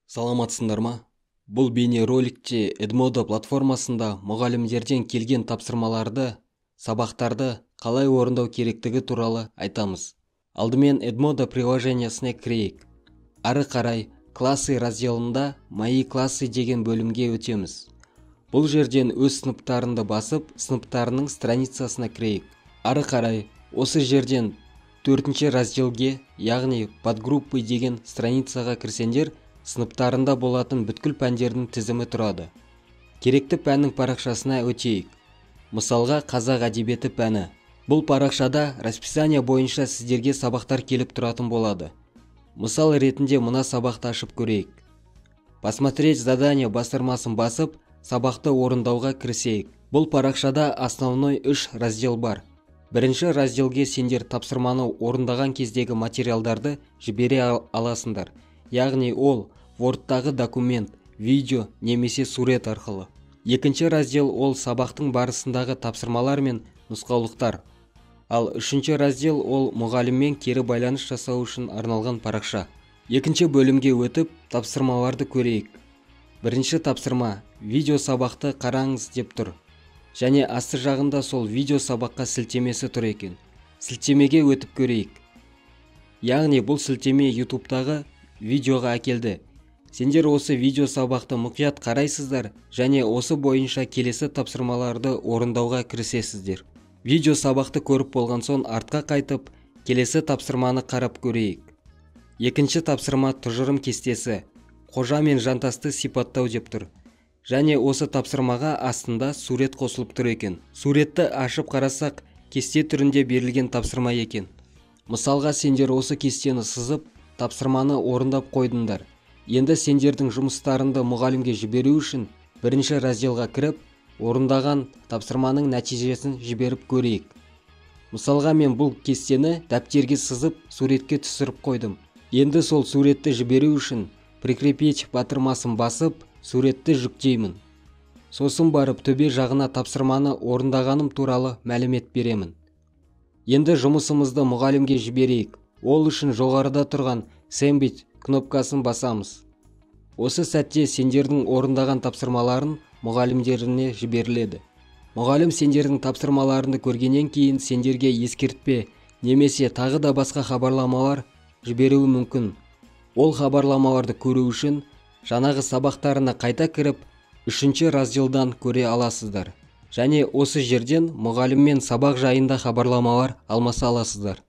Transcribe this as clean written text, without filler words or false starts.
Саламатсыңдар ма? Бұл бейнероликте Edmodo платформасында мұғалімдерден келген тапсырмаларды, сабақтарды қалай орындау керектігі туралы айтамыз. Алдымен Edmodo приложениясына кірейік. Ары қарай классы разделында «Мои классы» деген бөлімге өтеміз. Бұл жерден өз сыныптарында басып, сыныптарының страницасына кірейік. Ары қарай осы жерден 4-ші разделге, яғни подгруппы деген страницаға кірсеңдер, сыныптарында болатын бүткіл пәндердің тізімі тұрады. Керекті пәннің парақшасына өтейік. Мысалға, қазақ әдебиеті пәні. Бұл парақшада расписание бойынша сіздерге сабақтар келіп тұратын болады. Мысал ретінде мына сабақты ашып көрейік. Посмотреть задание бастырмасын басып, сабақты орындауға кірісейік. Бұл парақшада основной 3 раздел бар. Бірінші разделге сендер тапсырманы орындаған кездегі материалдарды жібере аласыңдар. Яғни ол Word-тағы документ, видео немесе сурет арқылы. Екінші раздел ол сабақтың барысындағы тапсырмалар мен нұсқаулықтар. Ал үшінші раздел ол мұғаліммен кері байланыс жасау үшін арналған парақша. Екінші бөлімге өтіп, тапсырмаларды көрейік. Бірінші тапсырма видео сабақты қараңыз деп тұр. Және асты жағында сол видео сабаққа сілтемесі тұр екен. Сілтемеге өтіп көрейік. Яғни бұл сілтеме YouTube-тағы видеоға әкелді. Сендер осы видео сабақты мұқият қарайсыздар және осы бойынша келесі тапсырмаларды орындауға кірісесіздер. Видео сабақты көріп болған соң артқа қайтып, келесі тапсырманы қарап көрейік. Екінші тапсырма тұжырым кестесі, қожа мен жантасты сипаттау деп тұр. Және осы тапсырмаға астында сурет қосылып тұр екен. Суретті ашып қарасақ, кесте түрінде берілген тапсырма екен. Мысалға, сендер осы кестені сызып, тапсырманы орындап қойдыңдар. Енді сендердің жұмыстарыңды мұғалімге жіберу үшін бірінші разделға кіріп, орындаған тапсырманың нәтижесін жіберіп көрейік. Мысалға, мен бұл кестені дәптерге сызып, суретке түсіріп қойдым. Енді сол суретті жіберу үшін прикрепить батырмасын басып, суретті жүктеймін. Сосын барып төбе жағына тапсырманы орындағаным туралы мәлімет беремін. Енді жұмысымызды мұғалімге жіберейік. Ол үшін жоғарыда тұрған Send кнопкасын басамыз. Осы сәтте сендердің орындаған тапсырмаларын мұғалімдеріне жіберіледі. Мұғалім сендердің тапсырмаларыңды көргеннен кейін сендерге ескертпе немесе тағы да басқа хабарламалар жіберуі мүмкін. Ол хабарламаларды көру үшін жаңағы сабақтарына қайта кіріп, 3-ші разделдан көре аласыздар. Және осы жерден мұғаліммен сабақ жайында хабарламалар алмаса аласыздар.